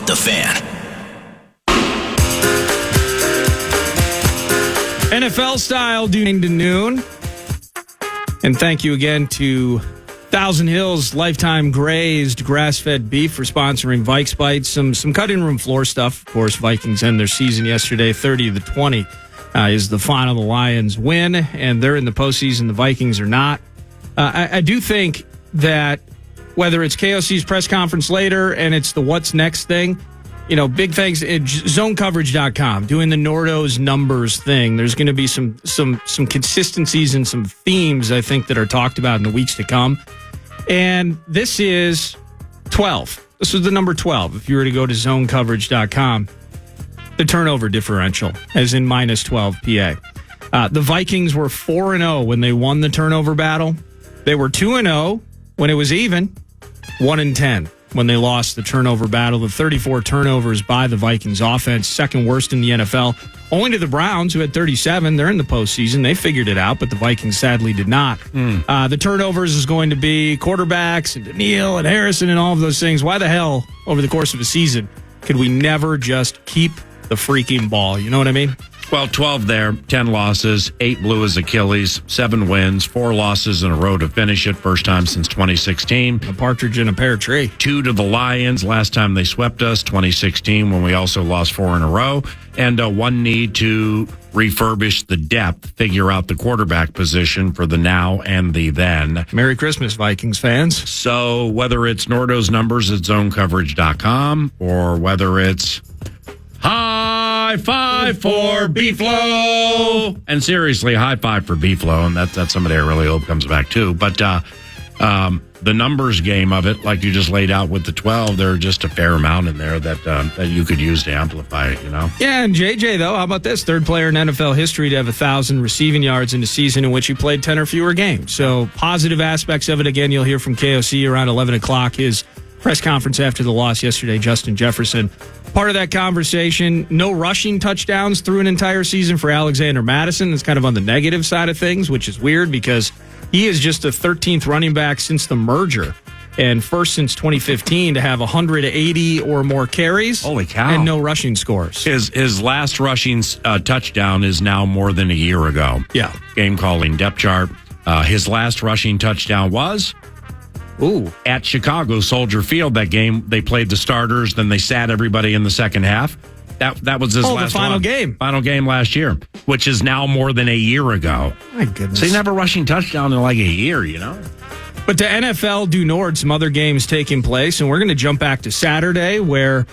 The Fan. NFL style, noon to noon. And thank you again to Thousand Hills Lifetime Grazed Grass-Fed Beef for sponsoring Vikes Bites. Some cutting room floor stuff. Of course, Vikings end their season yesterday, 30-20 is the final. The Lions win, and they're in the postseason. The Vikings are not. I do think that whether it's KOC's press conference later and it's the what's next thing, big thanks at zonecoverage.com doing the Nordo's numbers thing. There's going to be some consistencies and some themes, I think, that are talked about in the weeks to come. And this is 12. This is the number 12. If you were to go to zonecoverage.com, the turnover differential, as in minus 12 PA. The Vikings were 4-0 when they won the turnover battle. They were 2-0 when it was even, 1-10 when they lost the turnover battle. The 34 turnovers by the Vikings offense, second worst in the NFL. Only to the Browns, who had 37. They're in the postseason. They figured it out, but the Vikings sadly did not. The turnovers is going to be quarterbacks and Daniil and Harrison and all of those things. Why the hell, over the course of a season, could we never just keep the freaking ball? You know what I mean? Well, 12 there, 10 losses, 8 blew his Achilles, 7 wins, 4 losses in a row to finish it, first time since 2016. A partridge in a pear tree. 2 to the Lions, last time they swept us, 2016, when we also lost 4 in a row. And 1 need to refurbish the depth, figure out the quarterback position for the now and the then. Merry Christmas, Vikings fans. So whether it's Nordo's numbers at zonecoverage.com or whether it's high five for Beeflo. And seriously, high five for Beeflo. And that's somebody I really hope comes back too. But the numbers game of it, like you just laid out with the 12, there are just a fair amount in there that you could use to amplify it, Yeah, and JJ, though, how about this? Third player in NFL history to have 1,000 receiving yards in a season in which he played 10 or fewer games. So positive aspects of it. Again, you'll hear from KOC around 11 o'clock. His press conference after the loss yesterday, Justin Jefferson. Part of that conversation, no rushing touchdowns through an entire season for Alexander Mattison. That's kind of on the negative side of things, which is weird because he is just the 13th running back since the merger and first since 2015 to have 180 or more carries. Holy cow. And no rushing scores. His last rushing touchdown is now more than a year ago. Yeah. Game calling depth chart. His last rushing touchdown was at Chicago Soldier Field. That game, they played the starters, then they sat everybody in the second half. That was his last final game. Final game last year, which is now more than a year ago. My goodness. So he never rushing touchdown in like a year, But to NFL du Nord, some other games taking place, and we're going to jump back to Saturday where,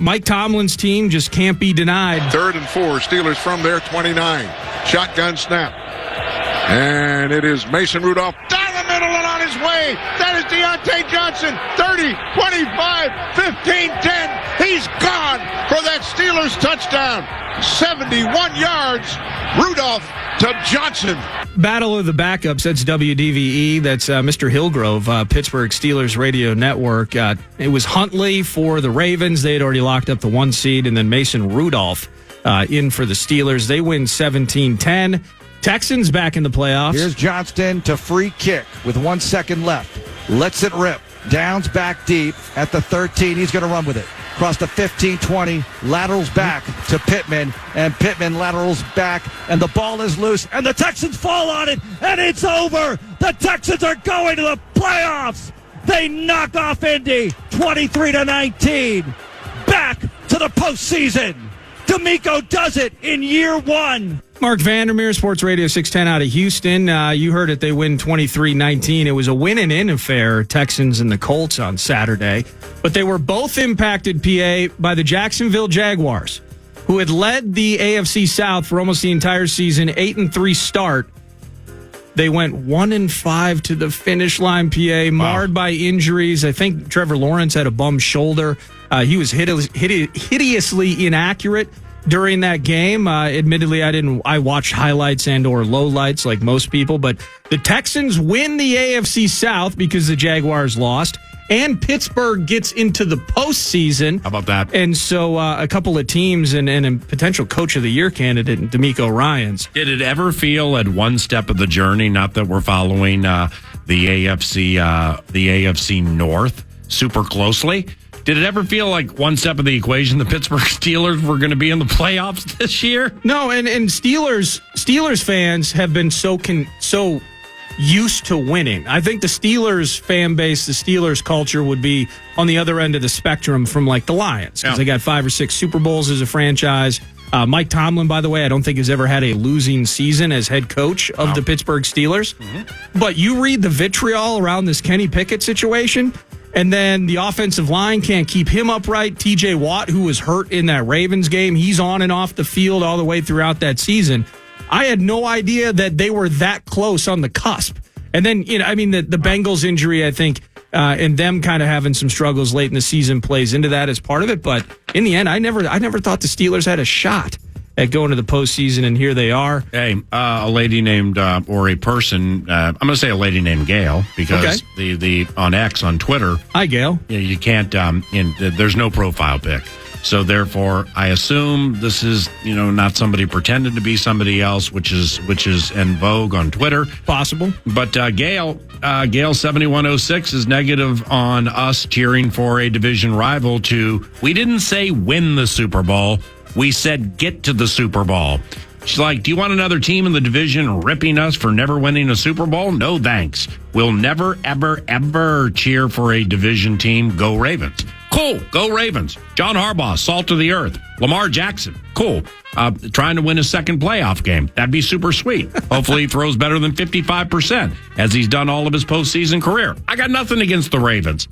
Mike Tomlin's team just can't be denied. 3rd and 4, Steelers from their 29. Shotgun snap. And it is Mason Rudolph down the middle and on his way. That is Deontay Johnson. 30, 25, 15, 10. He's gone for that Steelers touchdown. 71 yards. Rudolph to Johnson. Battle of the Backups, that's WDVE. That's Mr. Hillgrove, Pittsburgh Steelers radio network. It was Huntley for the Ravens. They had already locked up the 1 seed. And then Mason Rudolph in for the Steelers. They win 17-10. Texans back in the playoffs. Here's Johnston to free kick with 1 second left. Lets it rip. Downs back deep at the 13. He's going to run with it. Across the 15-20. Laterals back to Pittman. And Pittman laterals back. And the ball is loose. And the Texans fall on it. And it's over. The Texans are going to the playoffs. They knock off Indy 23-19. Back to the postseason. D'Amico does it in year 1. Mark Vandermeer, Sports Radio 610 out of Houston. You heard it. They win 23-19. It was a win-and-in affair, Texans and the Colts on Saturday. But they were both impacted, PA, by the Jacksonville Jaguars, who had led the AFC South for almost the entire season, 8-3 start. They went 1-5 to the finish line, PA, marred by injuries. I think Trevor Lawrence had a bum shoulder. He was hideously inaccurate during that game. Admittedly, I watched highlights and or lowlights like most people, but the Texans win the AFC South because the Jaguars lost, and Pittsburgh gets into the postseason. How about that? And so a couple of teams and a potential Coach of the Year candidate, D'Amico Ryans. Did it ever feel at one step of the journey, not that we're following the AFC North super closely, Did it ever feel like one step of the equation the Pittsburgh Steelers were going to be in the playoffs this year? No, and Steelers fans have been so used to winning. I think the Steelers fan base, the Steelers culture would be on the other end of the spectrum from like the Lions, because they got 5 or 6 Super Bowls as a franchise. Mike Tomlin, by the way, I don't think has ever had a losing season as head coach of the Pittsburgh Steelers. Mm-hmm. But you read the vitriol around this Kenny Pickett situation, and then the offensive line can't keep him upright. TJ Watt, who was hurt in that Ravens game, he's on and off the field all the way throughout that season. I had no idea that they were that close on the cusp. And then, the Bengals injury, I think, and them kind of having some struggles late in the season plays into that as part of it. But in the end, I never thought the Steelers had a shot at going to the postseason, and here they are. Hey, a lady named, or a person, I'm going to say a lady named Gail, because the on X, on Twitter. Hi, Gail. You can't, there's no profile pic. So therefore, I assume this is, not somebody pretending to be somebody else, which is en vogue on Twitter. Possible. But Gail 7106 is negative on us cheering for a division rival we didn't say win the Super Bowl. We said get to the Super Bowl. She's like, do you want another team in the division ripping us for never winning a Super Bowl? No, thanks. We'll never, ever, ever cheer for a division team. Go Ravens. Cool. Go Ravens. John Harbaugh, salt of the earth. Lamar Jackson. Cool. Trying to win a second playoff game. That'd be super sweet. Hopefully he throws better than 55%, as he's done all of his postseason career. I got nothing against the Ravens.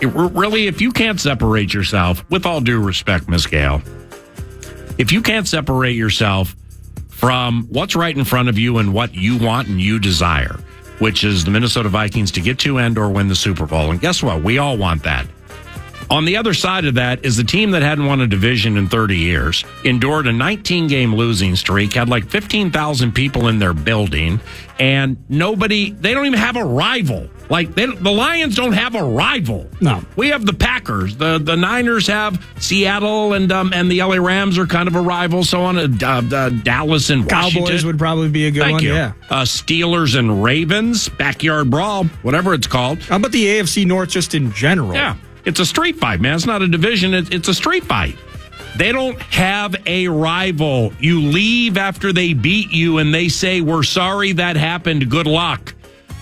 Really, if you can't separate yourself, with all due respect, Miss Gale, if you can't separate yourself from what's right in front of you and what you want and you desire, which is the Minnesota Vikings to get to and or win the Super Bowl. And guess what? We all want that. On the other side of that is the team that hadn't won a division in 30 years, endured a 19-game losing streak, had like 15,000 people in their building, and they don't even have a rival. Like, the Lions don't have a rival. No. We have the Packers. The Niners have Seattle, and the LA Rams are kind of a rival, so on. Dallas and Washington. Cowboys would probably be a good one. Thank you. Yeah. Steelers and Ravens, backyard brawl, whatever it's called. How about the AFC North just in general? Yeah. It's a street fight, man. It's not a division. It's a street fight. They don't have a rival. You leave after they beat you and they say, we're sorry that happened. Good luck.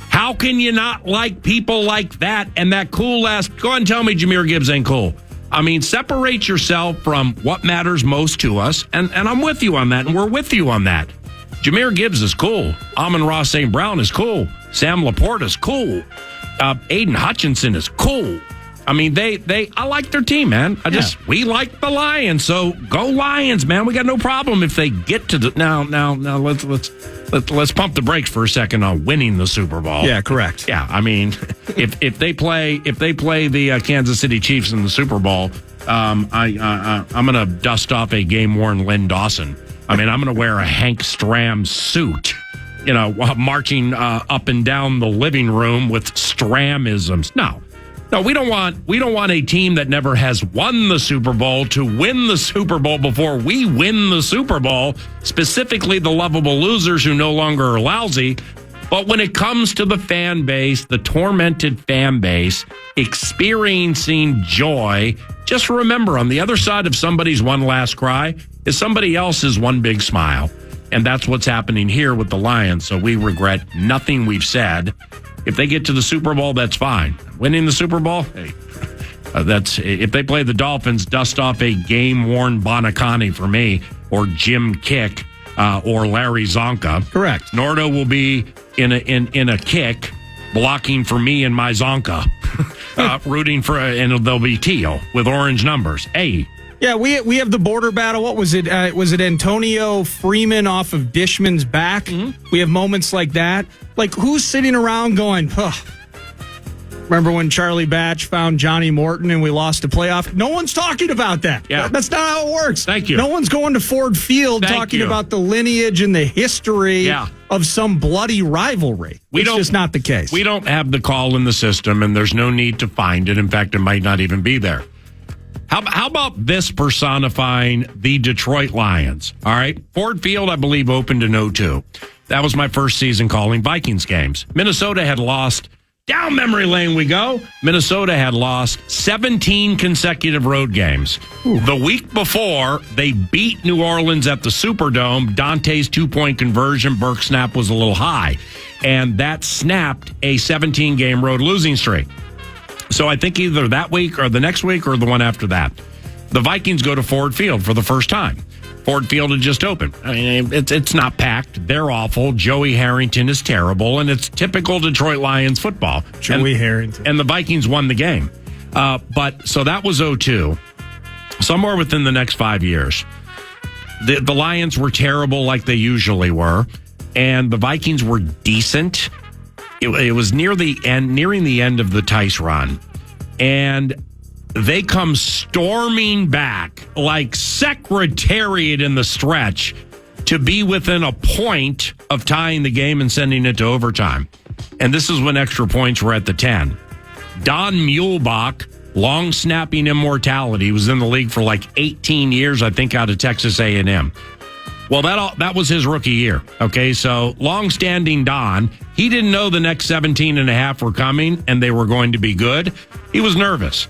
How can you not like people like that and that cool ass? Go ahead and tell me Jahmyr Gibbs ain't cool. I mean, separate yourself from what matters most to us. And I'm with you on that. And we're with you on that. Jahmyr Gibbs is cool. Amon-Ra St. Brown is cool. Sam Laporte is cool. Aiden Hutchinson is cool. I mean, I like their team, man. We like the Lions, so go Lions, man. We got no problem if they get to the now. Let's pump the brakes for a second on winning the Super Bowl. Yeah, correct. Yeah, I mean, if they play the Kansas City Chiefs in the Super Bowl, I'm gonna dust off a game-worn Lynn Dawson. I mean, I'm gonna wear a Hank Stram suit. Marching up and down the living room with Stramisms. No, we don't want a team that never has won the Super Bowl to win the Super Bowl before we win the Super Bowl, specifically the lovable losers who no longer are lousy. But when it comes to the fan base, the tormented fan base, experiencing joy, just remember on the other side of somebody's one last cry is somebody else's one big smile. And that's what's happening here with the Lions. So we regret nothing we've said. If they get to the Super Bowl, that's fine. Winning the Super Bowl, hey, that's if they play the Dolphins, dust off a game-worn Bonacani for me, or Jim Kick, or Larry Zonka. Correct. Nordo will be in a kick, blocking for me and my Zonka, rooting for, and they'll be teal with orange numbers. Hey. Yeah, we have the border battle. What was it? Was it Antonio Freeman off of Dishman's back? Mm-hmm. We have moments like that. Like, who's sitting around going, remember when Charlie Batch found Johnny Morton and we lost a playoff? No one's talking about that. Yeah. That's not how it works. Thank you. No one's going to Ford Field talking about the lineage and the history of some bloody rivalry. It's just not the case. We don't have the call in the system, and there's no need to find it. In fact, it might not even be there. How about this personifying the Detroit Lions? All right. Ford Field, I believe, opened in 2002. That was my first season calling Vikings games. Minnesota had lost Down memory lane we go. Minnesota had lost 17 consecutive road games. The week before, they beat New Orleans at the Superdome. Dante's 2-point conversion, Burke snap was a little high. And that snapped a 17-game road losing streak. So I think either that week or the next week or the one after that, the Vikings go to Ford Field for the first time. Ford Field had just opened. I mean, it's not packed. They're awful. Joey Harrington is terrible, and it's typical Detroit Lions football. Harrington. And the Vikings won the game. So that was 2002. Somewhere within the next 5 years, the Lions were terrible like they usually were, and the Vikings were decent. It was nearing the end of the Tice run, and they come storming back like Secretariat in the stretch to be within a point of tying the game and sending it to overtime. And this is when extra points were at the 10. Don Muehlbach, long snapping immortality, was in the league for like 18 years, I think, out of Texas A&M. Well, that was his rookie year. Okay, so long-standing Don, he didn't know the next 17 and a half were coming and they were going to be good. He was nervous.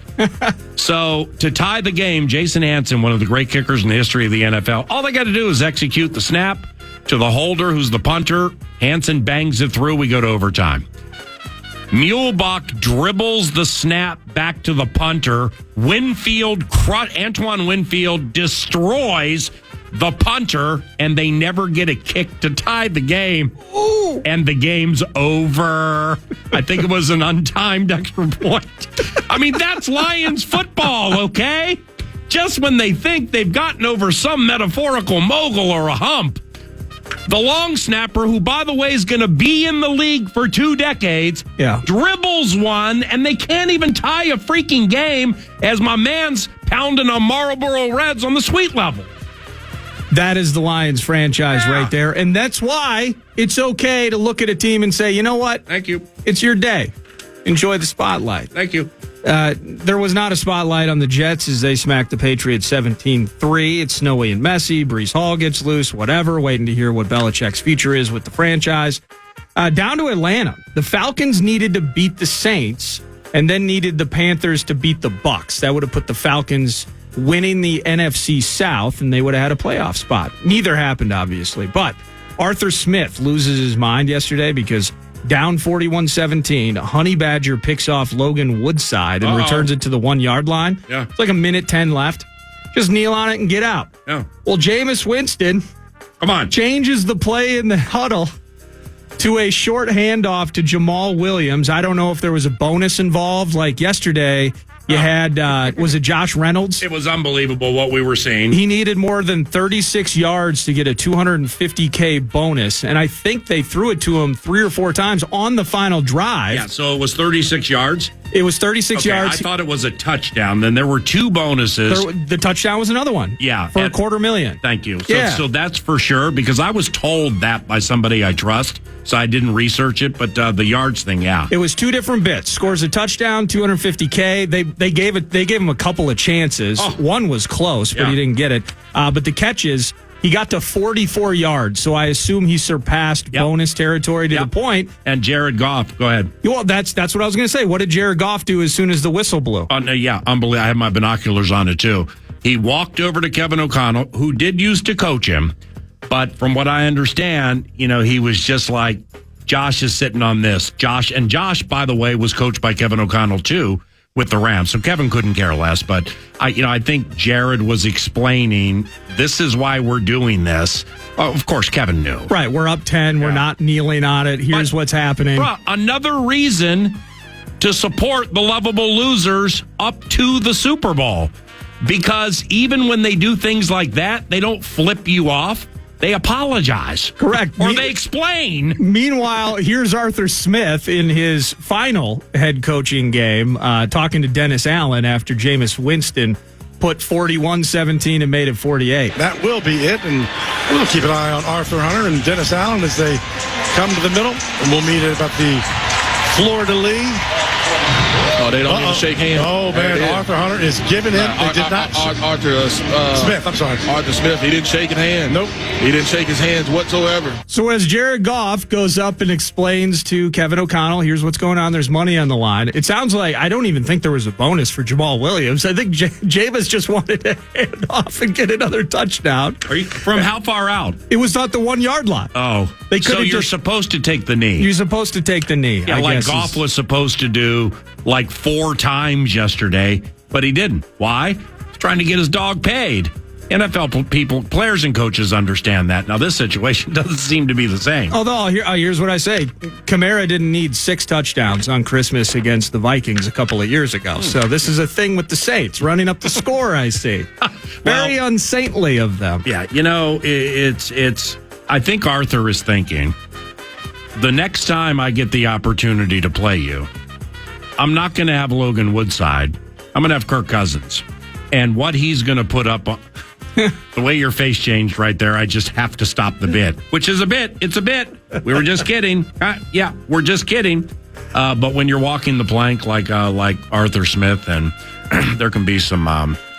So to tie the game, Jason Hansen, one of the great kickers in the history of the NFL, all they got to do is execute the snap to the holder, who's the punter. Hansen bangs it through. We go to overtime. Muehlbach dribbles the snap back to the punter. Antoine Winfield destroys the punter, and they never get a kick to tie the game. Ooh. And the game's over. I think it was an untimed extra point. I mean, that's Lions football, okay? Just when they think they've gotten over some metaphorical mogul or a hump, the long snapper, who, by the way, is going to be in the league for 2 decades, dribbles one, and they can't even tie a freaking game as my man's pounding a Marlboro Reds on the sweet level. That is the Lions franchise right there. And that's why it's okay to look at a team and say, you know what? Thank you. It's your day. Enjoy the spotlight. Thank you. There was not a spotlight on the Jets as they smacked the Patriots 17-3. It's snowy and messy. Breece Hall gets loose, whatever. Waiting to hear what Belichick's future is with the franchise. Down to Atlanta. The Falcons needed to beat the Saints and then needed the Panthers to beat the Bucs. That would have put the Falcons winning the NFC South, and they would have had a playoff spot. Neither happened, obviously. But Arthur Smith loses his mind yesterday because down 41-17, Honey Badger picks off Logan Woodside and returns it to the 1-yard line. Yeah. It's like a minute 10 left. Just kneel on it and get out. Yeah. Well, Jameis Winston changes the play in the huddle to a short handoff to Jamal Williams. I don't know if there was a bonus involved. Like yesterday, you had, was it Josh Reynolds? It was unbelievable what we were seeing. He needed more than 36 yards to get a $250K bonus, and I think they threw it to him 3 or 4 times on the final drive. Yeah, so it was 36 yards? It was 36 yards. I thought it was a touchdown. Then there were 2 bonuses. The touchdown was another one. Yeah. For $250,000. Thank you. So that's for sure, because I was told that by somebody I trust, so I didn't research it, but the yards thing, yeah. It was 2 different bits. Scores a touchdown, $250K. They gave him a couple of chances. One was close, but he didn't get it. But the catch is, he got to 44 yards, so I assume he surpassed bonus territory to the point. And Jared Goff, go ahead. Well, that's what I was going to say. What did Jared Goff do as soon as the whistle blew? Unbelievable. I have my binoculars on it, too. He walked over to Kevin O'Connell, who did used to coach him, but from what I understand, he was just like, Josh is sitting on this. Josh, by the way, was coached by Kevin O'Connell, too, with the Rams. So Kevin couldn't care less, but I think Jared was explaining, this is why we're doing this. Oh, of course, Kevin knew. Right, we're up 10. We're not kneeling on it. Here's what's happening. Another reason to support the lovable losers up to the Super Bowl. Because even when they do things like that, they don't flip you off. They apologize. Correct. Or they explain. Meanwhile, here's Arthur Smith in his final head coaching game talking to Dennis Allen after Jameis Winston put 41-17 and made it 48. That will be it, and we'll keep an eye on Arthur Hunter and Dennis Allen as they come to the middle, and we'll meet at about the fleur-de-lis Oh, they don't even shake hands. Oh, man, Arthur Hunter is giving him. They did not. Arthur Smith, I'm sorry. Arthur Smith, he didn't shake his hand. Nope. He didn't shake his hands whatsoever. So as Jared Goff goes up and explains to Kevin O'Connell, here's what's going on, there's money on the line. It sounds like, I don't even think there was a bonus for Jamal Williams. I think Jameis just wanted to hand off and get another touchdown. Are you from how far out? It was not the 1 yard line. Oh, so you're supposed to take the knee. You're supposed to take the knee. Yeah, like Goff was supposed to do like 4 times yesterday, but he didn't. Why? He's trying to get his dog paid. NFL people, players and coaches understand that. Now, this situation doesn't seem to be the same. Although, here's what I say. Kamara didn't need 6 touchdowns on Christmas against the Vikings a couple of years ago. So this is a thing with the Saints, running up the score, I see. Very unsaintly of them. Yeah, it's. I think Arthur is thinking, the next time I get the opportunity to play you, I'm not going to have Logan Woodside. I'm going to have Kirk Cousins. And what he's going to put up on... The way your face changed right there, I just have to stop the bit. Which is a bit. It's a bit. We were just kidding. Yeah, we're just kidding. But when you're walking the plank like Arthur Smith, and there can be some,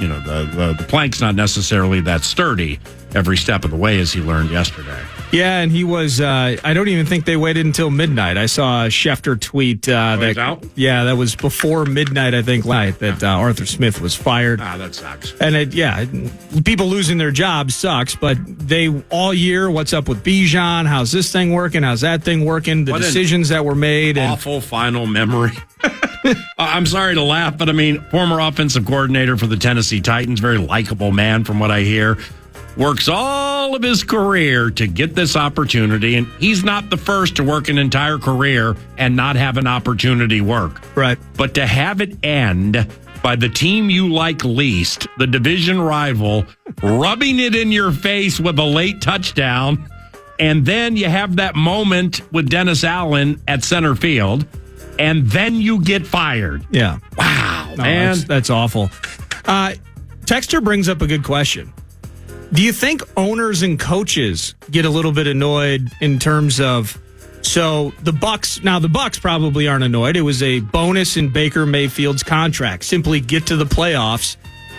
the plank's not necessarily that sturdy every step of the way, as he learned yesterday. Yeah, and he was, I don't even think they waited until midnight. I saw a Schefter tweet that was before midnight, I think, that Arthur Smith was fired. That sucks. And people losing their jobs sucks, but they all year, what's up with Bijan? How's this thing working? How's that thing working? The decisions that were made. Awful final memory. I'm sorry to laugh, but I mean, former offensive coordinator for the Tennessee Titans, very likable man from what I hear. Works all of his career to get this opportunity, and he's not the first to work an entire career and not have an opportunity work. Right. But to have it end by the team you like least, the division rival, rubbing it in your face with a late touchdown, and then you have that moment with Dennis Allen at center field, and then you get fired. Yeah. Wow, man. That's awful. Texter brings up a good question. Do you think owners and coaches get a little bit annoyed in terms of, so the Bucs probably aren't annoyed. It was a bonus in Baker Mayfield's contract. Simply get to the playoffs.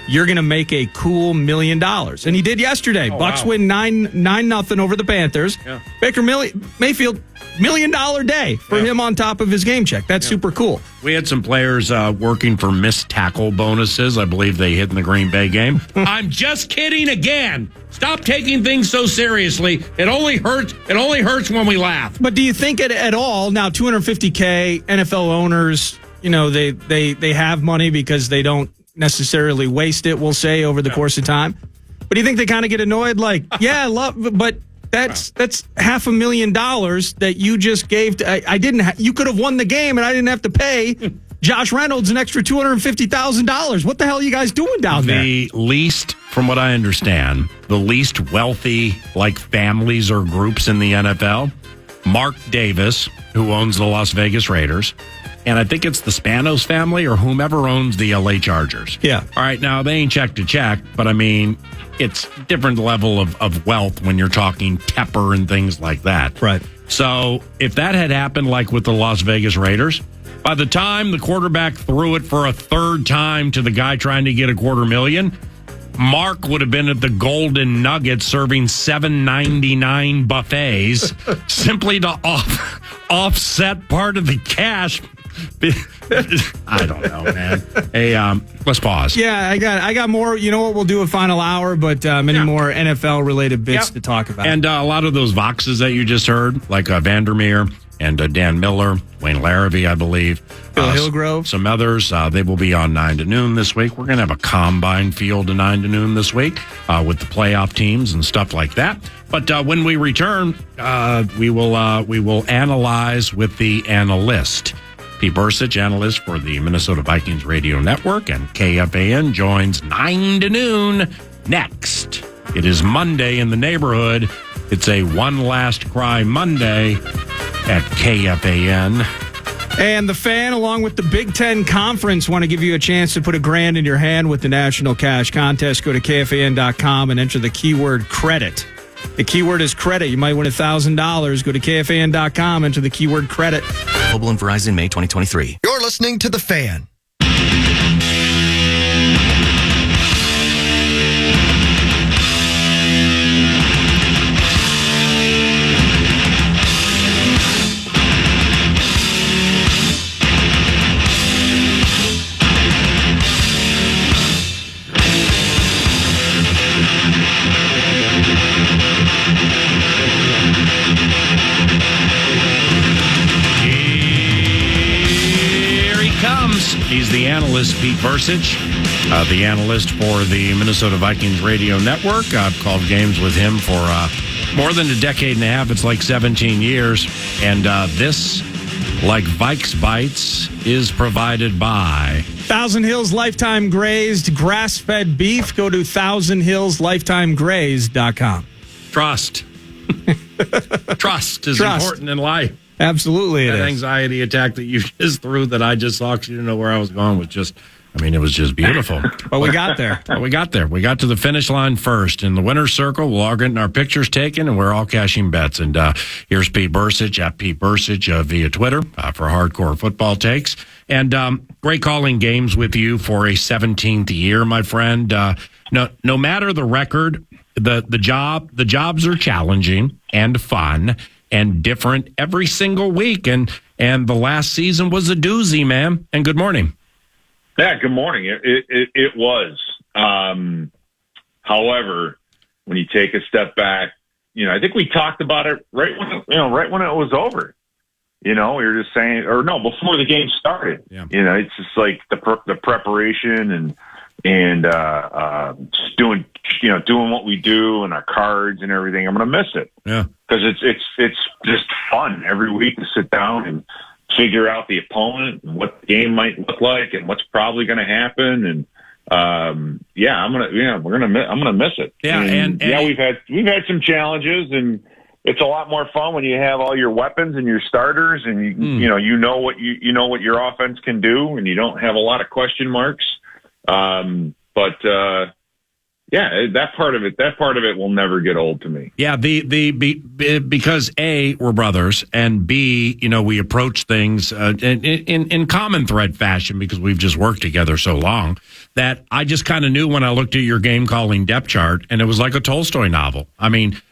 You're going to make a cool $1 million. And he did yesterday. Bucs win 9-0 over the Panthers. Yeah. Baker Mayfield, $1 million day for him on top of his game check. That's super cool. We had some players working for missed tackle bonuses. I believe they hit in the Green Bay game. I'm just kidding again. Stop taking things so seriously. It only hurts. It only hurts when we laugh. But do you think at all now? $250K NFL owners, they have money because they don't necessarily waste it, we'll say, over the course of time. But do you think they kind of get annoyed? Like, but that's $500,000 that you just gave to, you could have won the game and I didn't have to pay Josh Reynolds an extra $250,000. What the hell are you guys doing down there? The least, from what I understand, the least wealthy families or groups in the NFL, Mark Davis, who owns the Las Vegas Raiders, and I think it's the Spanos family or whomever owns the LA Chargers. Yeah. All right, now they ain't check to check, but I mean, it's different level of wealth when you're talking Tepper and things like that. Right. So if that had happened like with the Las Vegas Raiders, by the time the quarterback threw it for a third time to the guy trying to get $250,000, Mark would have been at the Golden Nugget serving $7.99 buffets simply to offset part of the cash. I don't know, man. Hey, let's pause. Yeah, I got more. You know what? We'll do a final hour, but many more NFL related bits to talk about. And a lot of those Voxes that you just heard, like Vandermeer and Dan Miller, Wayne Larrabee, I believe. Phil Hillgrove. Some others. They will be on 9 to noon this week. We're going to have a combine field to 9 to noon this week with the playoff teams and stuff like that. But when we return, we will analyze with the analyst. Pete Bercich, analyst for the Minnesota Vikings Radio Network, and KFAN joins 9 to noon next. It is Monday in the neighborhood. It's a One Last Cry Monday at KFAN. And the Fan, along with the Big Ten Conference, want to give you a chance to put $1,000 in your hand with the National Cash Contest. Go to KFAN.com and enter the keyword credit. The keyword is credit. You might win $1,000. Go to KFAN.com, enter the keyword credit. Mobile and Verizon, May 2023. You're listening to The Fan. Pete Bercich, the analyst for the Minnesota Vikings radio network. I've called games with him for more than a decade and a half. It's like 17 years. And this, like Vikes Bites, is provided by Thousand Hills Lifetime Grazed grass-fed beef. Go to thousandhillslifetimegrazed.com. Trust. Trust is important in life. Absolutely, That anxiety attack that you just threw that I just saw because you didn't know where I was going was just, it was just beautiful. But we got there. We got there. We got to the finish line first. In the winner's circle, we'll all get our pictures taken, and we're all cashing bets. And here's Pete Bercich, at Pete Bercich via Twitter for hardcore football takes. And great calling games with you for a 17th year, my friend. No matter the record, the jobs are challenging and fun and different every single week. And the last season was a doozy, man. And good morning. Yeah, good morning. It was. However, when you take a step back, I think we talked about it right when it was over. We were just saying, before the game started. Yeah. It's just like the preparation and just doing what we do and our cards and everything. I'm going to miss it. Yeah, because it's just fun every week to sit down and figure out the opponent and what the game might look like and what's probably going to happen. And I'm gonna miss it. Yeah, and we've had some challenges, and it's a lot more fun when you have all your weapons and your starters, and you know what your offense can do, and you don't have a lot of question marks. That part of it will never get old to me. Yeah, because A, we're brothers, and B, we approach things in common thread fashion because we've just worked together so long that I just kind of knew when I looked at your game calling depth chart, and it was like a Tolstoy novel.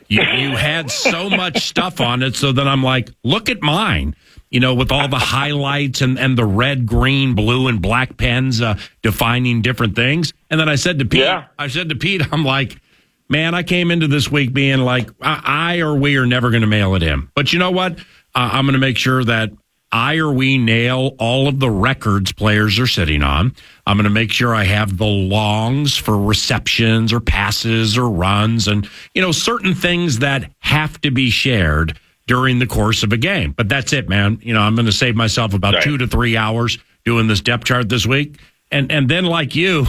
You had so much stuff on it, so then I'm like, look at mine. With all the highlights and the red, green, blue, and black pens defining different things. And then I said to Pete, I'm like, man, I came into this week being like, I or we are never going to mail it in. But you know what? I'm going to make sure that I or we nail all of the records players are sitting on. I'm going to make sure I have the longs for receptions or passes or runs and, certain things that have to be shared during the course of a game. But that's it, man. I'm going to save myself about 2 to 3 hours doing this depth chart this week. And then like you,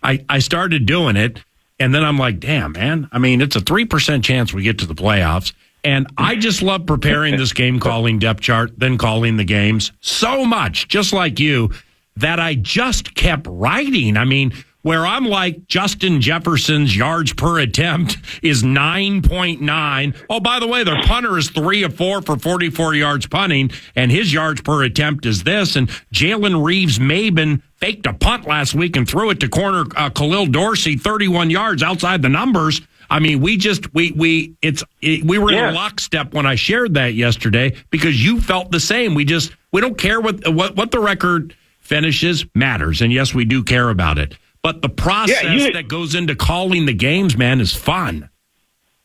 I started doing it. And then I'm like, damn, man. It's a 3% chance we get to the playoffs. And I just love preparing this game calling depth chart, then calling the games so much, just like you, that I just kept writing. Where I'm like, Justin Jefferson's yards per attempt is 9.9. Oh, by the way, their punter is 3 of 4 for 44 yards punting, and his yards per attempt is this. And Jalen Reeves-Maben faked a punt last week and threw it to corner Khalil Dorsey, 31 yards outside the numbers. We were in lockstep when I shared that yesterday because you felt the same. We don't care what the record finishes matters, and yes, we do care about it. But the process that goes into calling the games, man, is fun.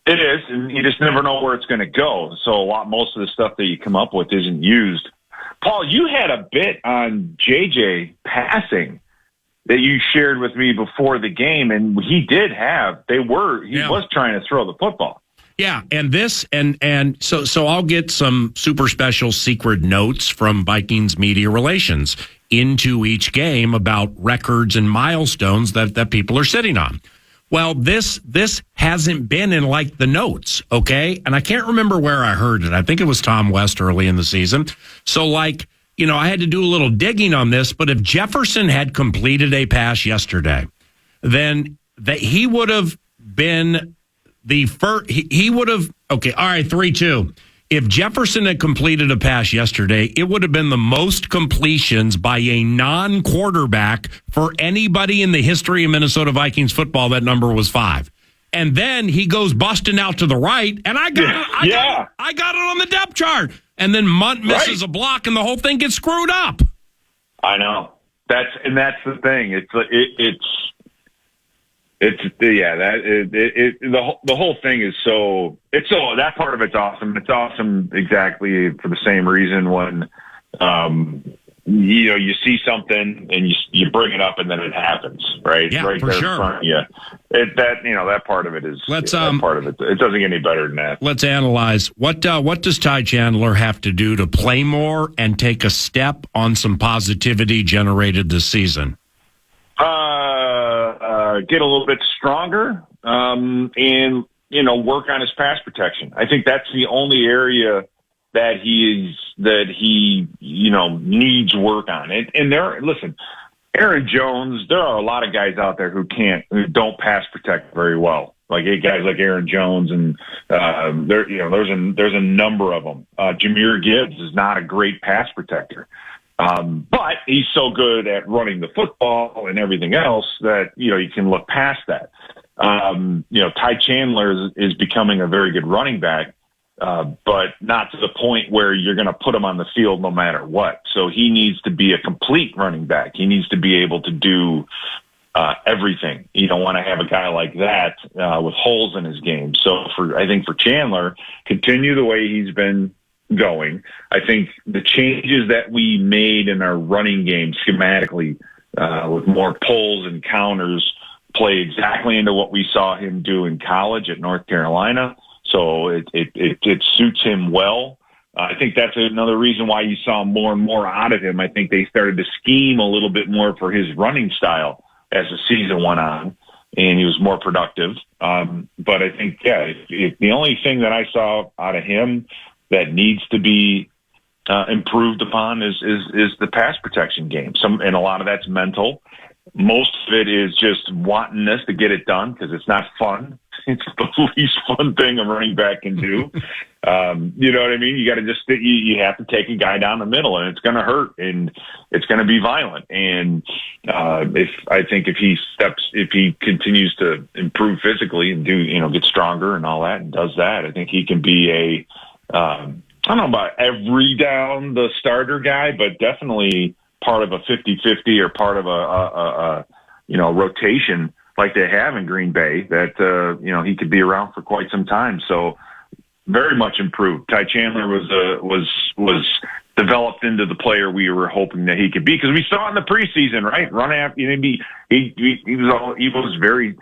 It is, and you just never know where it's going to go. So most of the stuff that you come up with isn't used. Paul, you had a bit on JJ passing that you shared with me before the game, and he was trying to throw the football. Yeah, and so I'll get some super special secret notes from Vikings media relations into each game about records and milestones that people are sitting on. Well, this hasn't been in like the notes, okay? And I can't remember where I heard it. I think it was Tom West early in the season. So I had to do a little digging on this, but if Jefferson had completed a pass yesterday, then he would have been the first, he would have, okay, all right, 3-2. If Jefferson had completed a pass yesterday, it would have been the most completions by a non-quarterback for anybody in the history of Minnesota Vikings football. That number was 5. And then he goes busting out to the right, and I got it on the depth chart. And then Munt misses a block, and the whole thing gets screwed up. I know. That's the thing. The whole thing is that part of it's awesome. It's awesome exactly for the same reason when you see something and you bring it up and then it happens, right? Yeah, right for there sure. in front of you. That part of it is that part of it. It doesn't get any better than that. Let's analyze what does Ty Chandler have to do to play more and take a step on some positivity generated this season? Get a little bit stronger, and work on his pass protection. I think that's the only area that he needs work on. And Aaron Jones, there are a lot of guys out there who don't pass protect very well. Like guys like Aaron Jones, and there's a number of them. Jahmyr Gibbs is not a great pass protector, but he's so good at running the football and everything else that you can look past that. Ty Chandler is becoming a very good running back, but not to the point where you're going to put him on the field no matter what. So he needs to be a complete running back. He needs to be able to do everything. You don't want to have a guy like that with holes in his game. So I think for Chandler, continue the way he's been going. I think the changes that we made in our running game schematically with more pulls and counters play exactly into what we saw him do in college at North Carolina. So it suits him well. I think that's another reason why you saw more and more out of him. I think they started to scheme a little bit more for his running style as the season went on, and he was more productive. But I think, the only thing that I saw out of him that needs to be improved upon is the pass protection game. And a lot of that's mental. Most of it is just wantingness to get it done because it's not fun. It's the least fun thing a running back can do. You know what I mean? You got to you have to take a guy down the middle, and it's going to hurt, and it's going to be violent. And if he continues to improve physically and get stronger and all that and does that, I think he can be I don't know about every down the starter guy, but definitely part of a 50-50 or part of a rotation like they have in Green Bay that, he could be around for quite some time. So very much improved. Ty Chandler was developed into the player we were hoping that he could be, because we saw in the preseason, right? Run after, he was very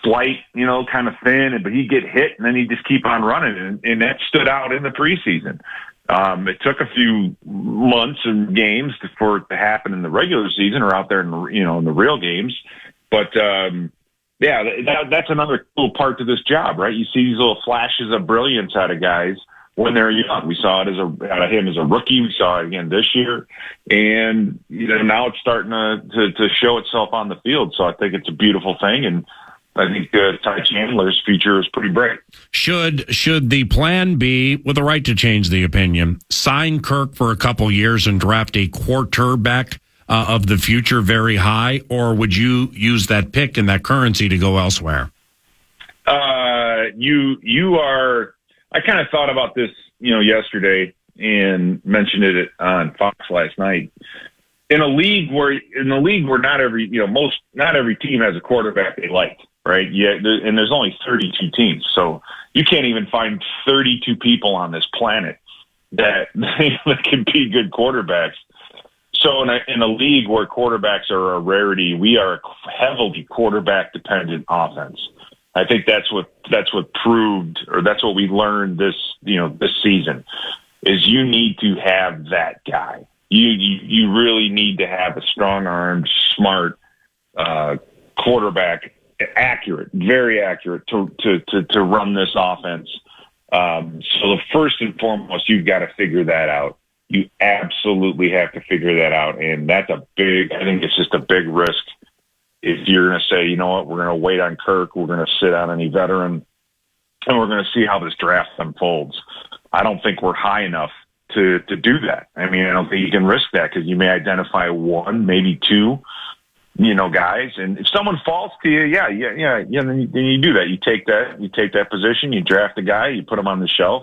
slight, kind of thin, but he'd get hit and then he'd just keep on running. And that stood out in the preseason. It took a few months and games for it to happen in the regular season or out there in the real games. But that's another cool part to this job, right? You see these little flashes of brilliance out of guys when they're young. We saw it out of him as a rookie. We saw it again this year, and now it's starting to show itself on the field. So I think it's a beautiful thing, and I think Ty Chandler's future is pretty bright. Should the plan be, with the right to change the opinion, sign Kirk for a couple years and draft a quarterback of the future very high, or would you use that pick and that currency to go elsewhere? I kind of thought about this, yesterday and mentioned it on Fox last night. In a league where not every team has a quarterback they like. Right. Yeah. And there's only 32 teams. So you can't even find 32 people on this planet that can be good quarterbacks. So in a league where quarterbacks are a rarity, we are a heavily quarterback dependent offense. I think that's what proved, or that's what we learned this season, is you need to have that guy. You really need to have a strong armed, smart quarterback, accurate, very accurate to run this offense. So the first and foremost, you've got to figure that out. You absolutely have to figure that out. And I think it's just a big risk if you're going to say, you know what, we're going to wait on Kirk, we're going to sit on any veteran, and we're going to see how this draft unfolds. I don't think we're high enough to do that. I mean, I don't think you can risk that, because you may identify one, maybe two, guys, and if someone falls to you, then you do that. You take that position, you draft a guy, you put him on the shelf,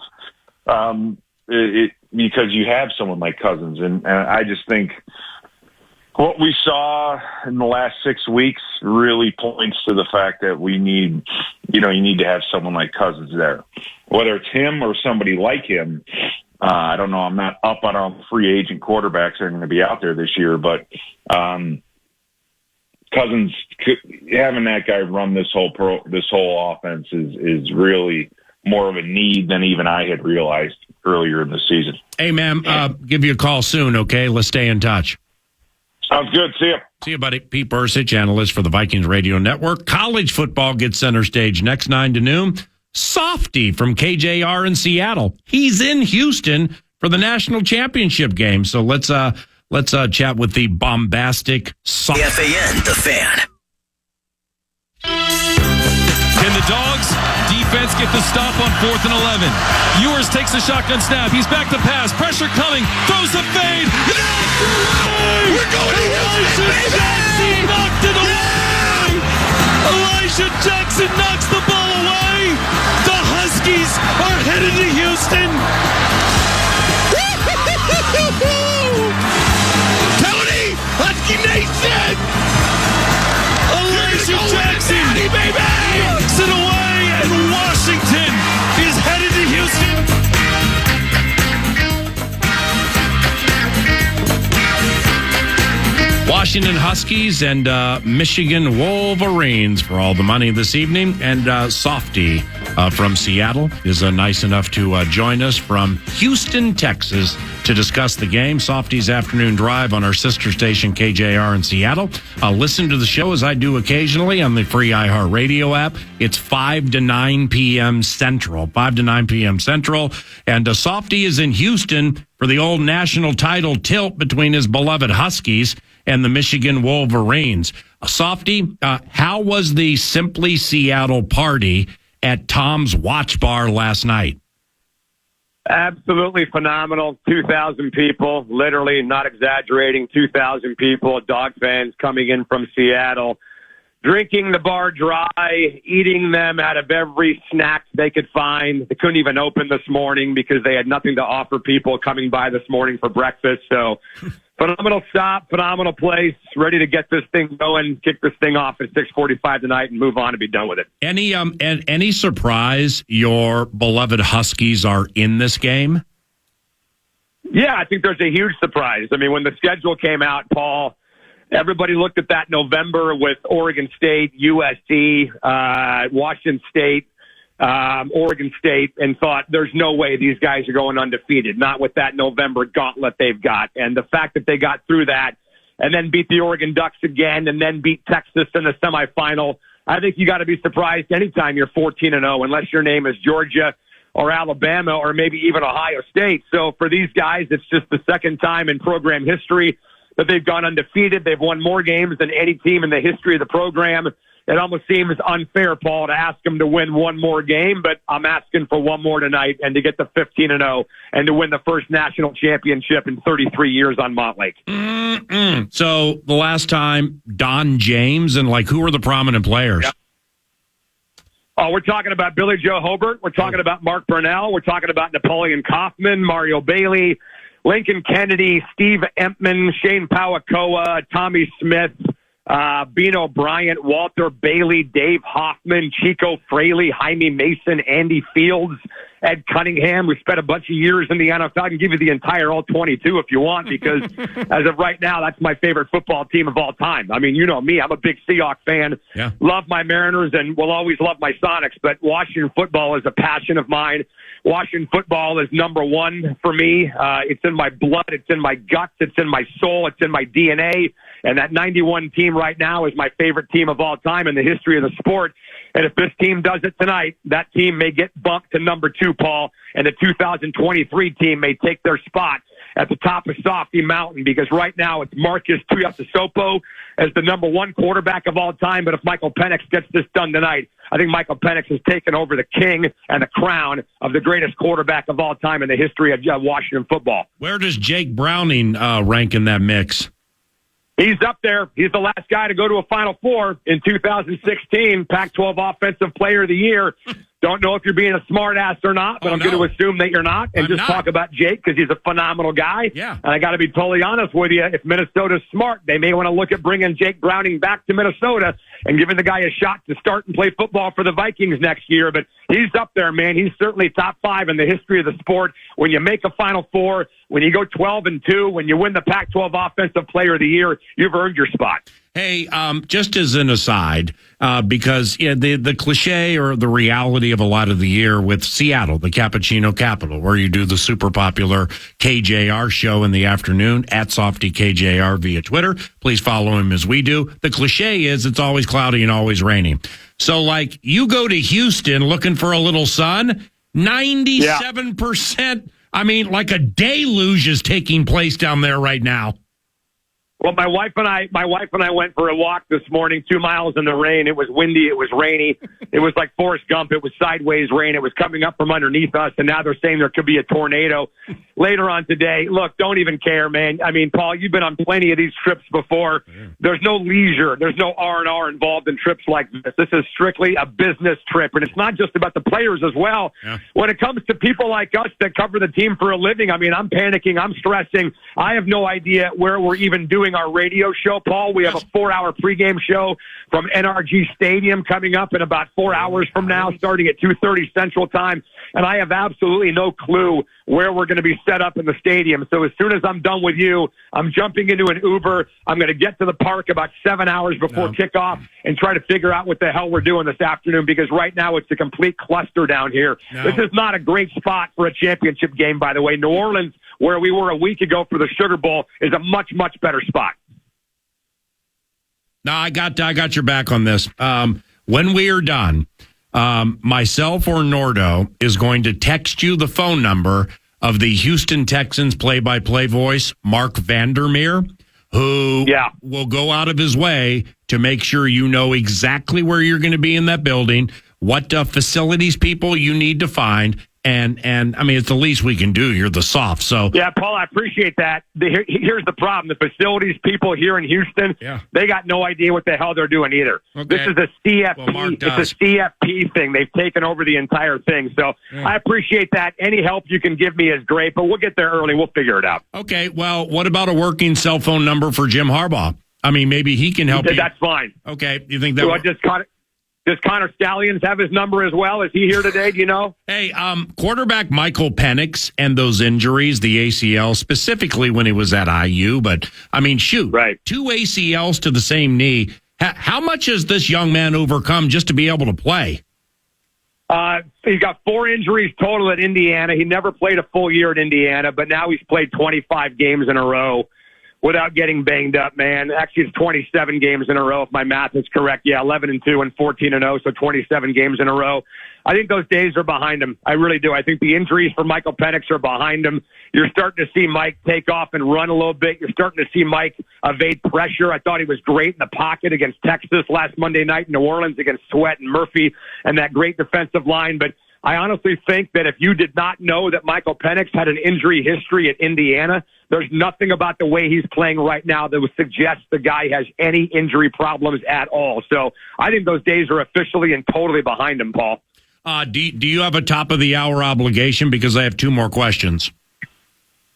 because you have someone like Cousins, and I just think what we saw in the last 6 weeks really points to the fact that we need, you need to have someone like Cousins there, whether it's him or somebody like him. I don't know. I'm not up on all the free agent quarterbacks that are going to be out there this year, but Cousins having that guy run this whole offense is really more of a need than even I had realized earlier in the season. Hey, man, give you a call soon, okay? Let's stay in touch. Sounds good. See ya. See you, buddy. Pete Bercich, analyst for the Vikings Radio Network. College football gets center stage next 9 to noon. Softy from KJR in Seattle. He's in Houston for the national championship game. So let's chat with the bombastic Softy. KFAN, the Fan. Can the Dogs defense get the stop on 4th and 11? Ewers takes the shotgun snap. He's back to pass. Pressure coming. Throws a fade. We're going to Elijah Jackson knocked it away. Elijah Jackson knocks the ball away. The Huskies are headed to Houston. Tony, Husky Nation. Elijah Jackson knocks it away, and Washington is headed to Houston. Washington Huskies and Michigan Wolverines for all the money this evening. And Softy from Seattle is nice enough to join us from Houston, Texas, to discuss the game. Softy's afternoon drive on our sister station, KJR in Seattle. Listen to the show as I do occasionally on the free iHeartRadio app. It's 5 to 9 p.m. Central. 5 to 9 p.m. Central. And Softy is in Houston for the old national title tilt between his beloved Huskies and the Michigan Wolverines. Softy, how was the Simply Seattle party at Tom's Watch Bar last night? Absolutely phenomenal. 2,000 people, literally not exaggerating, 2,000 people, dog fans coming in from Seattle, drinking the bar dry, eating them out of every snack they could find. They couldn't even open this morning because they had nothing to offer people coming by this morning for breakfast. So phenomenal stop, phenomenal place, ready to get this thing going, kick this thing off at 6:45 tonight and move on and be done with it. Any surprise your beloved Huskies are in this game? Yeah, I think there's a huge surprise. I mean, when the schedule came out, Paul, everybody looked at that November with Oregon State, USC, Washington State, Oregon State, and thought there's no way these guys are going undefeated, not with that November gauntlet they've got. And the fact that they got through that and then beat the Oregon Ducks again and then beat Texas in the semifinal, I think you got to be surprised anytime you're 14-0, unless your name is Georgia or Alabama or maybe even Ohio State. So for these guys, it's just the second time in program history that they've gone undefeated. They've won more games than any team in the history of the program. It almost seems unfair, Paul, to ask them to win one more game, but I'm asking for one more tonight and to get to 15-0 and to win the first national championship in 33 years on Montlake. So the last time, Don James, and who were the prominent players? Yep. Oh, we're talking about Billy Joe Hobart. We're talking about Mark Burnell. We're talking about Napoleon Kaufman, Mario Bailey, Lincoln Kennedy, Steve Empman, Shane Pawakoa, Tommy Smith, Bino Bryant, Walter Bailey, Dave Hoffman, Chico Fraley, Jaime Mason, Andy Fields, Ed Cunningham. We spent a bunch of years in the NFL. I can give you the entire all 22 if you want, because as of right now, that's my favorite football team of all time. I mean, you know me. I'm a big Seahawks fan. Yeah. Love my Mariners and will always love my Sonics, but Washington football is a passion of mine. Washington football is number one for me. It's in my blood. It's in my guts. It's in my soul. It's in my DNA. And that 91 team right now is my favorite team of all time in the history of the sport. And if this team does it tonight, that team may get bumped to number 2, Paul, and the 2023 team may take their spot at the top of Softy Mountain, because right now it's Marcus Tuiasosopo as the number 1 quarterback of all time. But if Michael Penix gets this done tonight, I think Michael Penix has taken over the king and the crown of the greatest quarterback of all time in the history of Washington football. Where does Jake Browning rank in that mix? He's up there. He's the last guy to go to a Final Four in 2016, Pac-12 Offensive Player of the Year. Don't know if you're being a smart ass or not, but I'm going to assume that you're not and just talk about Jake because he's a phenomenal guy. Yeah. And I got to be totally honest with you. If Minnesota's smart, they may want to look at bringing Jake Browning back to Minnesota and giving the guy a shot to start and play football for the Vikings next year. But he's up there, man. He's certainly top 5 in the history of the sport. When you make a Final Four, when you go 12-2, when you win the Pac-12 Offensive Player of the Year, you've earned your spot. Hey, just as an aside, because the cliche or the reality of a lot of the year with Seattle, the Cappuccino Capital, where you do the super popular KJR show in the afternoon at Softy KJR via Twitter. Please follow him as we do. The cliche is it's always cloudy and always rainy. So, like, you go to Houston looking for a little sun, 97%. I mean, like a deluge is taking place down there right now. Well, my wife and I went for a walk this morning, 2 miles in the rain. It was windy. It was rainy. It was like Forrest Gump. It was sideways rain. It was coming up from underneath us, and now they're saying there could be a tornado later on today. Look, don't even care, man. I mean, Paul, you've been on plenty of these trips before. There's no leisure. There's no R&R involved in trips like this. This is strictly a business trip, and it's not just about the players as well. Yeah. When it comes to people like us that cover the team for a living, I mean, I'm panicking. I'm stressing. I have no idea where we're even doing our radio show, Paul. We have a 4-hour pregame show from NRG Stadium coming up in about 4 hours from now, starting at 2:30 Central Time. And I have absolutely no clue where we're going to be set up in the stadium. So as soon as I'm done with you, I'm jumping into an Uber. I'm going to get to the park about 7 hours before kickoff and try to figure out what the hell we're doing this afternoon, because right now it's a complete cluster down here. This is not a great spot for a championship game, by the way. New Orleans, where we were a week ago for the Sugar Bowl, is a much, much better spot. No, I got your back on this. When we are done, myself or Nordo is going to text you the phone number of the Houston Texans play-by-play voice, Mark Vandermeer, who will go out of his way to make sure you know exactly where you're going to be in that building, what facilities people you need to find. And I mean, it's the least we can do. You're the soft. So yeah, Paul, I appreciate that. Here's the problem: the facilities people here in Houston, they got no idea what the hell they're doing either. Okay. This is a CFP. Well, it's a CFP thing. They've taken over the entire thing. So I appreciate that. Any help you can give me is great, but we'll get there early. We'll figure it out. Okay. Well, what about a working cell phone number for Jim Harbaugh? I mean, maybe he can help you. That's fine. Okay. You think that? Does Connor Stallions have his number as well? Is he here today? Do you know? Hey, quarterback Michael Penix and those injuries, the ACL, specifically when he was at IU. But, I mean, shoot, 2 ACLs to the same knee. How much has this young man overcome just to be able to play? He's got 4 injuries total at Indiana. He never played a full year at Indiana, but now he's played 25 games in a row without getting banged up, man. Actually, it's 27 games in a row, if my math is correct. Yeah, 11-2 and 14-0, so 27 games in a row. I think those days are behind him. I really do. I think the injuries for Michael Penix are behind him. You're starting to see Mike take off and run a little bit. You're starting to see Mike evade pressure. I thought he was great in the pocket against Texas last Monday night in New Orleans against Sweat and Murphy and that great defensive line. But I honestly think that if you did not know that Michael Penix had an injury history at Indiana, there's nothing about the way he's playing right now that would suggest the guy has any injury problems at all. So I think those days are officially and totally behind him, Paul. Do you have a top-of-the-hour obligation? Because I have 2 more questions.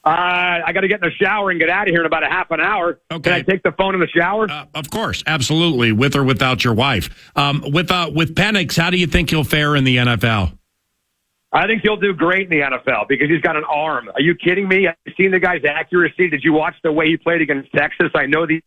I got to get in the shower and get out of here in about a half an hour. Okay. Can I take the phone in the shower? Of course. Absolutely. With or without your wife. With Penix, how do you think he'll fare in the NFL? I think he'll do great in the NFL because he's got an arm. Are you kidding me? Have you seen the guy's accuracy? Did you watch the way he played against Texas? I know the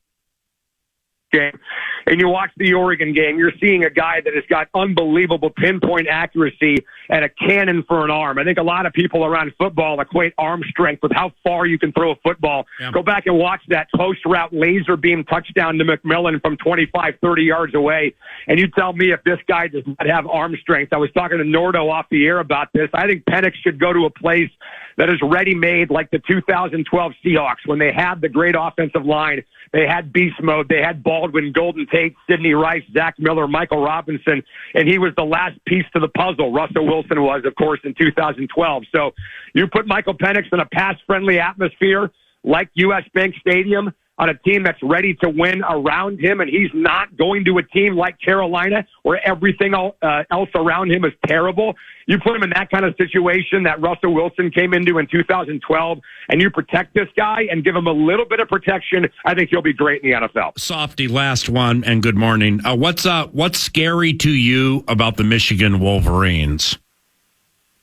game. And you watch the Oregon game, you're seeing a guy that has got unbelievable pinpoint accuracy and a cannon for an arm. I think a lot of people around football equate arm strength with how far you can throw a football. Yeah. Go back and watch that post route laser beam touchdown to McMillan from 25, 30 yards away. And you tell me if this guy does not have arm strength. I was talking to Nordo off the air about this. I think Penix should go to a place that is ready-made like the 2012 Seahawks when they had the great offensive line. They had beast mode. They had Baldwin, Golden Tate, Sidney Rice, Zach Miller, Michael Robinson, and he was the last piece to the puzzle. Russell Wilson was, of course, in 2012. So you put Michael Penix in a pass-friendly atmosphere like U.S. Bank Stadium, on a team that's ready to win around him, and he's not going to a team like Carolina where everything else around him is terrible. You put him in that kind of situation that Russell Wilson came into in 2012, and you protect this guy and give him a little bit of protection, I think he'll be great in the NFL. Softy, last one, and good morning. What's scary to you about the Michigan Wolverines?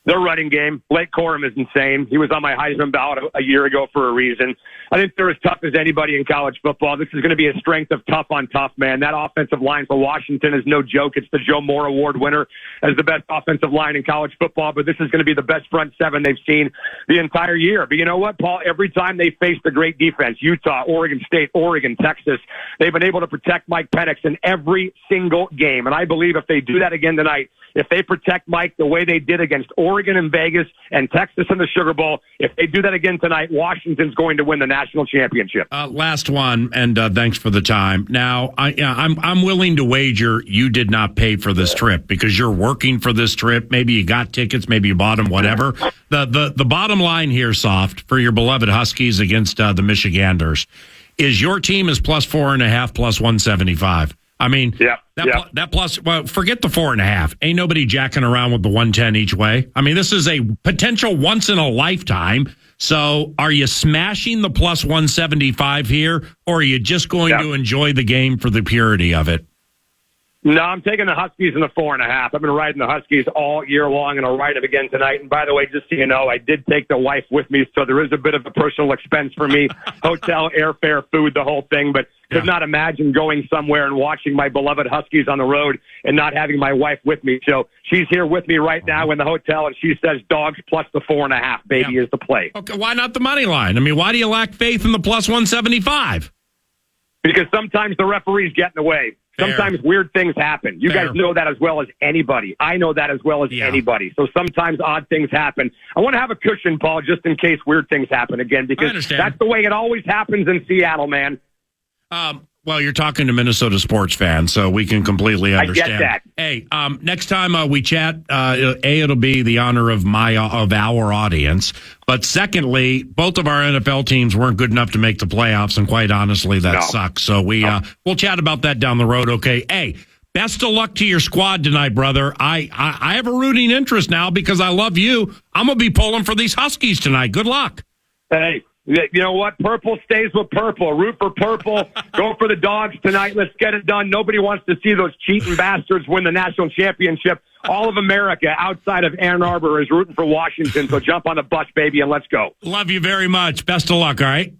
Their running game. Blake Corum is insane. He was on my Heisman ballot a year ago for a reason. I think they're as tough as anybody in college football. This is going to be a strength of tough on tough, man. That offensive line for Washington is no joke. It's the Joe Moore Award winner as the best offensive line in college football, but this is going to be the best front seven they've seen the entire year. But you know what, Paul? Every time they face the great defense, Utah, Oregon State, Oregon, Texas, they've been able to protect Mike Penix in every single game. And I believe if they do that again tonight, if they protect Mike the way they did against Oregon in Vegas and Texas in the Sugar Bowl, if they do that again tonight, Washington's going to win the national championship. Last one, and thanks for the time. Now, I'm willing to wager you did not pay for this trip because you're working for this trip. Maybe you got tickets, maybe you bought them, whatever. The bottom line here, Soft, for your beloved Huskies against the Michiganders, is your team is plus 4.5, plus 175. I mean, that plus, well, forget the 4.5. Ain't nobody jacking around with the 110 each way. I mean, this is a potential once in a lifetime. So are you smashing the plus 175 here, or are you just going to enjoy the game for the purity of it? No, I'm taking the Huskies in the 4.5. I've been riding the Huskies all year long, and I'll ride them again tonight. And by the way, just so you know, I did take the wife with me, so there is a bit of a personal expense for me. Hotel, airfare, food, the whole thing. But could not imagine going somewhere and watching my beloved Huskies on the road and not having my wife with me. So she's here with me right now in the hotel, and she says dogs plus the 4.5, baby, is the play. Okay, why not the money line? I mean, why do you lack faith in the plus 175? Because sometimes the referees get in the way. Sometimes weird things happen. You guys know that as well as anybody. I know that as well as anybody. So sometimes odd things happen. I want to have a cushion, Paul, just in case weird things happen again, because that's the way it always happens in Seattle, man. Well, you're talking to Minnesota sports fans, so we can completely understand. I get that. Hey, next time we chat, it'll be the honor of our audience. But secondly, both of our NFL teams weren't good enough to make the playoffs, and quite honestly, that sucks. So we'll chat about that down the road. Okay. Hey, best of luck to your squad tonight, brother. I have a rooting interest now because I love you. I'm gonna be pulling for these Huskies tonight. Good luck. Hey. You know what? Purple stays with purple. Root for purple. Go for the dogs tonight. Let's get it done. Nobody wants to see those cheating bastards win the national championship. All of America outside of Ann Arbor is rooting for Washington. So jump on the bus, baby, and let's go. Love you very much. Best of luck, all right?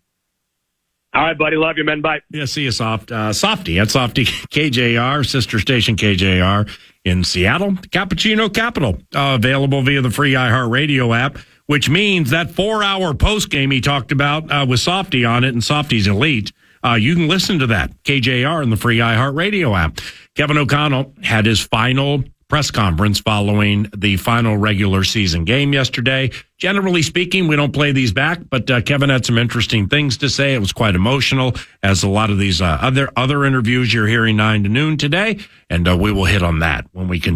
All right, buddy. Love you, man. Bye. Yeah, see you, Softy. At Softy KJR, sister station KJR in Seattle, Cappuccino Capital. Available via the free iHeartRadio app, which means that 4-hour post game he talked about with Softy on it and Softy's Elite. You can listen to that, KJR, in the free iHeartRadio app. Kevin O'Connell had his final press conference following the final regular season game yesterday. Generally speaking, we don't play these back, but Kevin had some interesting things to say. It was quite emotional, as a lot of these other interviews you're hearing 9 to noon today, and we will hit on that when we can.